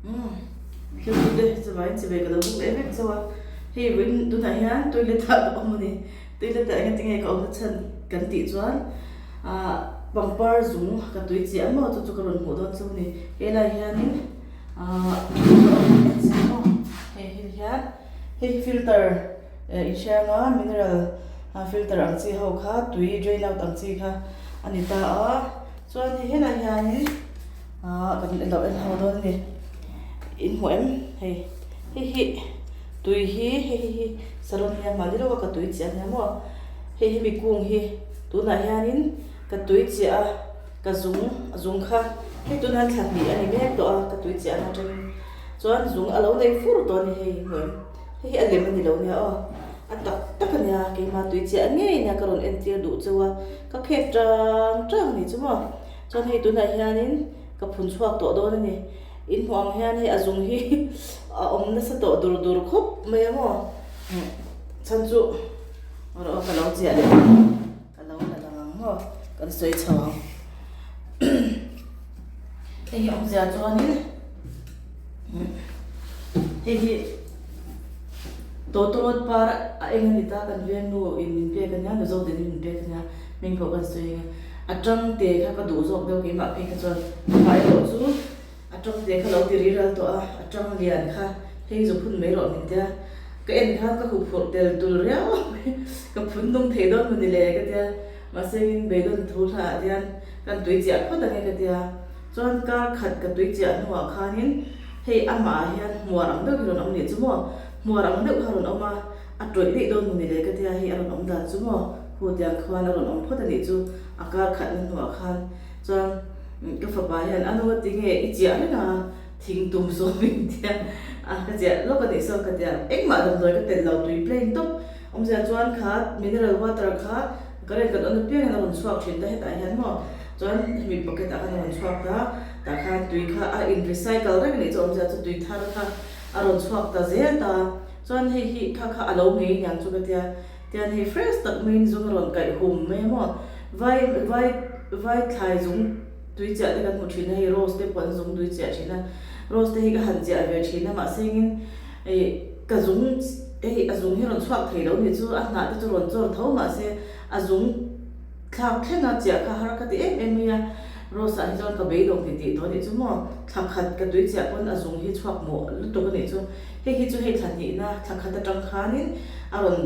Khi đây sẽ phải chỉ về cái đầu bụng em sao thì vẫn tôi thấy á tôi lên thợ ông này tôi lên thợ cái tiếng này có ông chân cắn tỉ choán Pangpar Zung cái túi chén mà tôi cho cái lần một đôi sau này cái này ha nín Zirho filter in share nó mineral filter ang chi ho kha tui drain out ang chi kha anita chuan hi hena hian in kan lo en ho don ni in huam hi tui hi salon ya maliro ka tui chia nya mo hi mi kung hi tu na hian in ka tui chia ka zung kha hi tu na thak ni ani mek to ka tui chia na chen chuan zung alo nei fur to ni hi huam hi alem ani lo nya tak nya ke ma tui chia nge nya karon entir du chawa ka khe trang ni chuma chuan hi tu na hian in ka phun chuak to do ni in huang hian hi azung hi om na sa to dur khop mai mo chan chu ro ka lo chia le ka lo la lang ho kan soi chawang hi om zia chuan hi Totorot para eng ni ta kan veng nu in pe kan ya no zo de in pe kan ya ming ko kan soi atang te kha ka du zo do ke ma pe ka chon pai ro chu atang te kha lo ti ri ral to atang lian kha hei zo phun mai ro ni ta ka en kha ka hu phor tel tul ria ka phun dong the don mani le ka tia ma se in be don thu tha dian kan tui chia kho da nge ka tia chon ka khat ka tui chia nuwa khanin hei ama hian muarang do ki ron om ni chu mo muarang deuh haron oma atroi dei don muni le ka tia hi aron om da chu mo hu tiang khwan aron om phot ani chu akar khat nan huwa khan chuan ka fa ba hian anu ti nge i chia na thing tum so min tia ka chia lo ka ni so ka tia ek ma dam doi ka tel lo tui plain top om ja chuan kha mineral water kha kare ka on pe na ron suak thin da he ta hian mo chuan mi pocket a kan ron suak ta khan tui kha a in recycle ra ni chu om ja chu tui thar kha aron suak ta zel ta chuan hi kha alo ngei nyang chu ka tia tian hi fresh tak min zung ron kai hum me mo vai thai zung tui cha te kan mu thina hi rose te pon zung tui cha thina rose te hi ka han cha ve thina ma singin ka zung hi azung hi ron suak thei lo ni chu a na te chu ron chor tho ma se azung thak thena cha kha har ka ti em ya Rosa hi chon ka bei dong ti to ni chu mo thak khat ka tui cha pon azung hi chuak mo lu to ka ni chu hi chu he than hi na thak khat ta tang khanin aron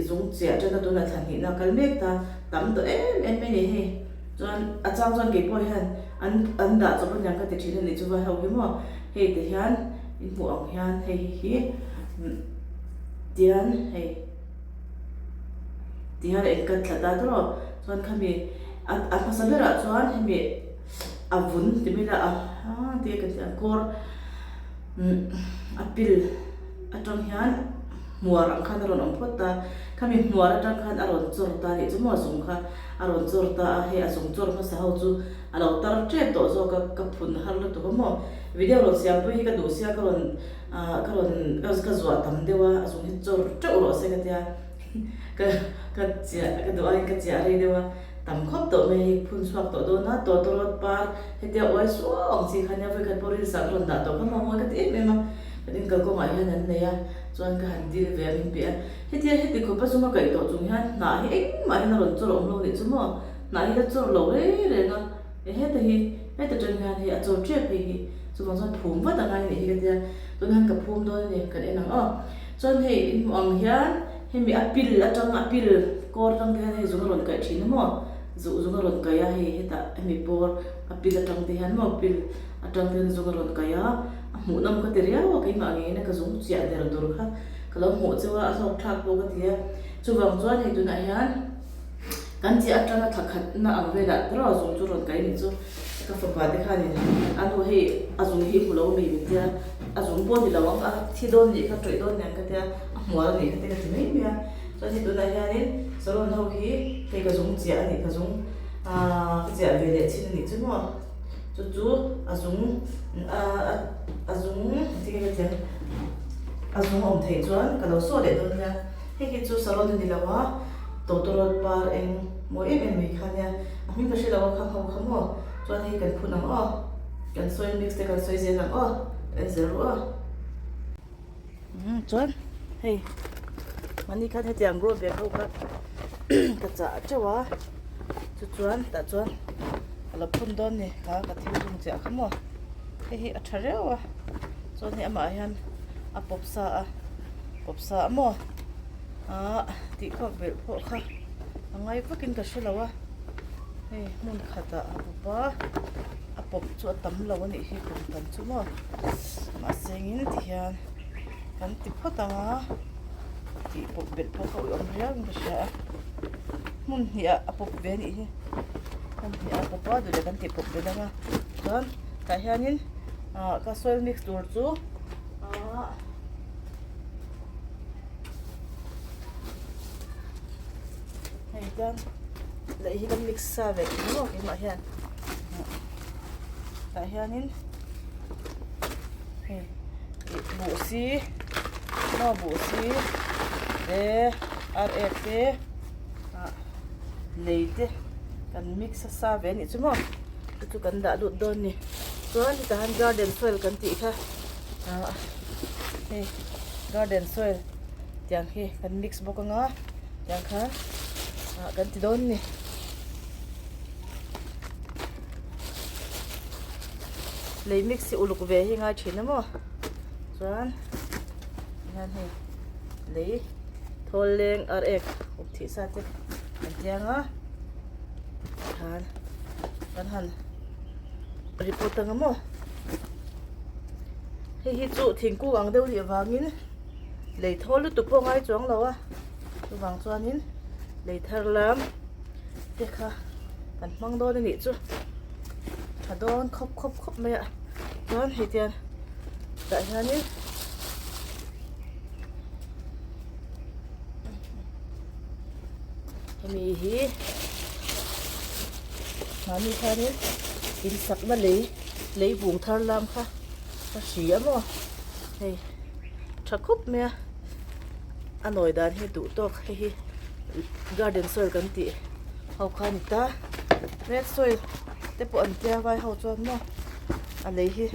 zung cha ta tu na than hi na kal mek ta tam to em me ni he chon a chang chon ke poi han an da chu pon yang ka ti thina ni chu wa ho hi mo he te hian in bu ang hian hi tian ek ka thata to chon khami a pasabera chuan hi avun timila te ka ta kor apil atang hian muar ang khan ron om phota kami muar atang khan aron chor ta ni chu mo sung kha aron chor ta he asung chor ma sa ho chu alo tar tre to zo ka phun har lo to mo video ro siam pu hi ka do sia ka ron ka zo tam dewa asung hi chor tre ro se ka tia ka chia ka do ai ka chia re dewa tam khop to me phun swak to do na to rot par hetia oi so ong chi khanya ve khat poril sak ron da to ka mo ka ti me ma kadin ka ko ma hian an ne ya chuan ka han dir ve min pe hetia heti ko pa suma kai to chung hian na hi eng ma na ron chor om lo ni chu mo na hi la chor lo re na heta chen hian hi a chor tre pe hi chu bang chuan phum wa ta ngai ni hi ka tia tu nan ka phum do ni ka enang chuan he ang hian he mi apil atang apil kor tang hian he zung ron kai thin mo zung ron kaya hi heta mi por apil atang te han mo apil atang te zung ron kaya mu nam ka teria wa kai ma nge na ka zung chia der dur kha kala mo chewa aso thak bo ka tia chuwang chuan he tu na hian kan chi atanga thakhat na ang ve da ro zung chu ron kai ni chu ka fa ba de kha ni anu he azung hi pulo mi bi tia azung bo ni lawang a thi don ni ka troi don nyang ka tia mo ni ka te ka ti mai mi so hi tu na hian Salon ho hi ke ka zung chia ni ka zung chia ve le chin ni chu mo chu azung ti ke chen azung om thei chuan ka lo so le don ya he ki chu salon ni lawa to rot par eng mo mi khanya ami ka she lawa kham ho chuan he kan phunam kan soy mix te kan soy zen lang Zirho chuan hei mani khan he tiang ro be ko ka ka cha chawa chu chuan ta chuan ala phun don ni ka thil dung cha khamo hei a tharewa chuan he ama hian a popsa mo a ti khok bel pho kha angai vakin ka shelawa hei mun khata a pupa a pop chu tam lo ani hi kum tan chu mo ma sengin ti hian kan ti photanga ti pop bel pho ko om riang ba sha mun hi a pop ve ni hi kan hi a popa du le kan ti pop belanga chuan ka hianin ka soil mix tur chu hei dan lấy hi kan mix sa ve no ki ma hian ka hianin hei bu si no bu si te RF te leite kan mix sa ve ni chumo chu kan da lut don ni chuan ta han garden soil kan ti kha hei garden soil tiang hi kan mix bokanga tiang kha kan ti don ni lấy mix si uluk ve hi nga thina mo chuan han hei lấy thol leng RX up thi sa te kan tianga kan han report anga mo hei hi chu thingkung ang deuh ni awangin lei thol lu tu po ngai chuang lo a chu wang chuanin lei thar lam te kha kan mang do ni chu thadon khop me a chuan hei tian ta hianin hemi hi mami khanin in sak na lấy buông thar lam kha ta sia mo hei thakup me anoi dan hi tu tok hi garden soil kan ti hau khan ta red soil te po an tia vai hau chuan mo a lei hi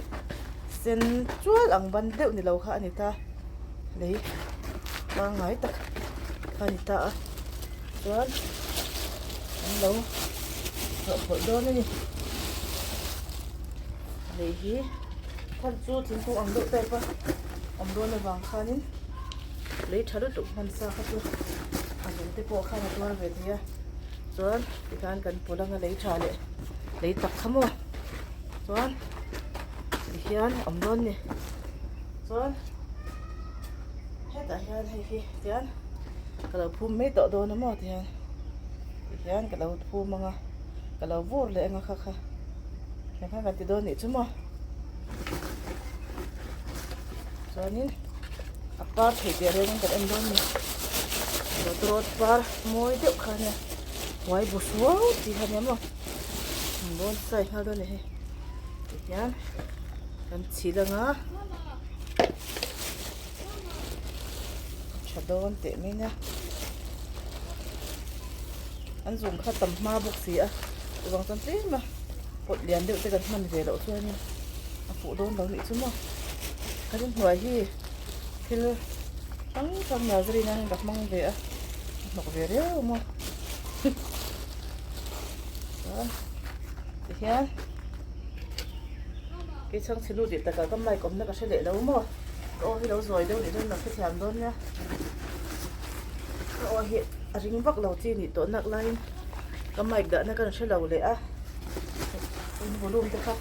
sen chual ang ban deuh ni lo kha ani ta lei ba ngai tak kha ni ta a chuan an lo ho do ni lei hi khan chu thingkung ang deuh te pa om do na wang khanin lấy thar tu man sa kha tu an te po kha na tuar ve tia chuan ti kan kan pulanga lấy tha le lấy tak khamo chuan hian om don ni chuan heta hian hei hi tian kala phum me to do na mo tian hian kala phum manga kala vur le nga kha kha kan ti do ni chumo chuanin apart thei te reng kan en don ni trot par moi deuh kha ne wai bu suo ti kha ne mo bon sai ha do ni he hian kan chilanga chadon te me na an Zung kha tam ma bok si a wang tan te ma pot lian deuh te kan man ve lo chuanin a pu don lo ni chu mo kan huai hi thil tang nazari na dak mang ve a nok ve reu mo hian cái chăng xin lỗi tất cả các mày cũng đã có sẽ để đâu mà ôi đâu rồi đâu để đâu là cái thèm luôn nha ôi hiện riêng bắc đầu tiên thì tốn nặng lên các mày đã nó cần sẽ đầu lệ à in volume thế khác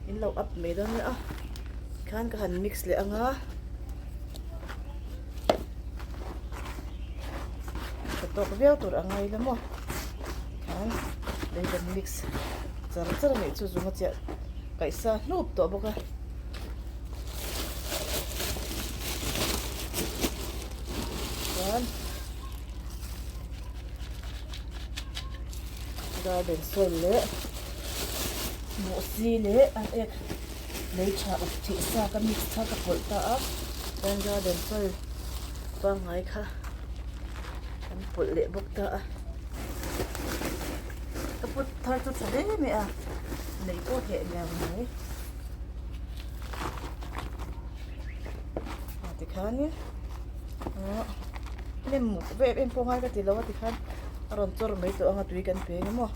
in lầu up mấy đó nữa khan cái hành mix lệ ang á to cái véo tụt ang ngay lắm mà khan đây là mix giờ rất là mấy chú dùng một chiếc cái sa núp to bốc à garden soil le bộ xi le ăn ek lấy trà ục thị sa cái mix sa cái bột ta dan garden soil ba ngai kha ăn bột le bốc ta cái bột thar tu sa le me à lấy bột hệ nhà này khá nhé nên một về em phong hai cái gì đó thì khá rồi cho mấy tụi anh tùy cần phê đúng không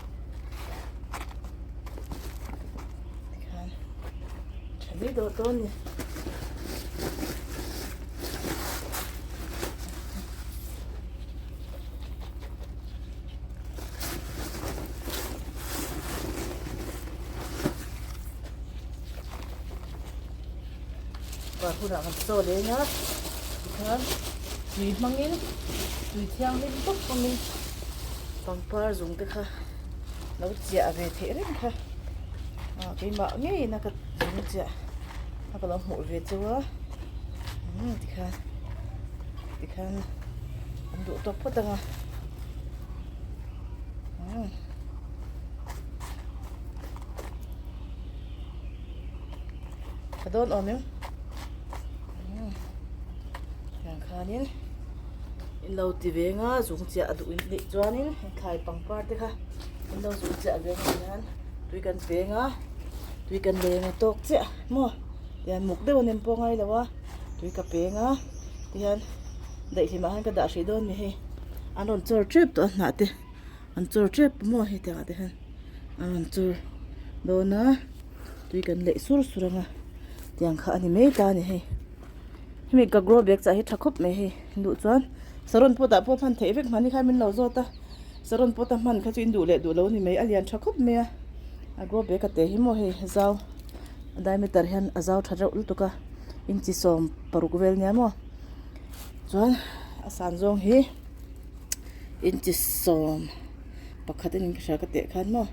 khá chẳng biết đồ tôn nhỉ và khu nào sơ đấy nhá khá tùy mang in tùy theo lên tốt của mình Pangpar Zung cái khá nó chả về thế đấy khá cái mạo nghe nó cái Zung chả nó có lòng mũi về chưa thì khá ăn đủ tốt hết rồi cái đó ổn không càng khá nín lâu thì về ngã Zung chả đủ ít cho nín khai Pangpar thế khá lâu Zung chả về ngã tuy cần về ngã tuy cần về ngã tốt chả mua thì anh mục tiêu nên po ngay đâu á tuy cà phê ngã thì anh đấy thì mà anh cái đã sĩ đơn mi anh on tour trip đó nãy thì on tour trip mua thì thế thì anh on tour đó na tuy cần lệ sur sur ngã thì anh khá ni mấy ta này mình cả grow bag chạy thắc khop mấy đủ chọn saron po ta po phan thế việc mà ni khai mình lâu rồi ta saron po ta man khai chuyện đủ lệ đủ lâu ni mấy alien thắc khop mấy grow bag cái thế mua zao diameter han azau thara ultuka inchi som parukuvel nyamo chuan asan zong hi inchi som pakhatin in kha ka te khan mo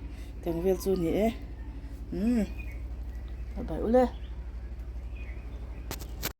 tengvel chu ni e bai ule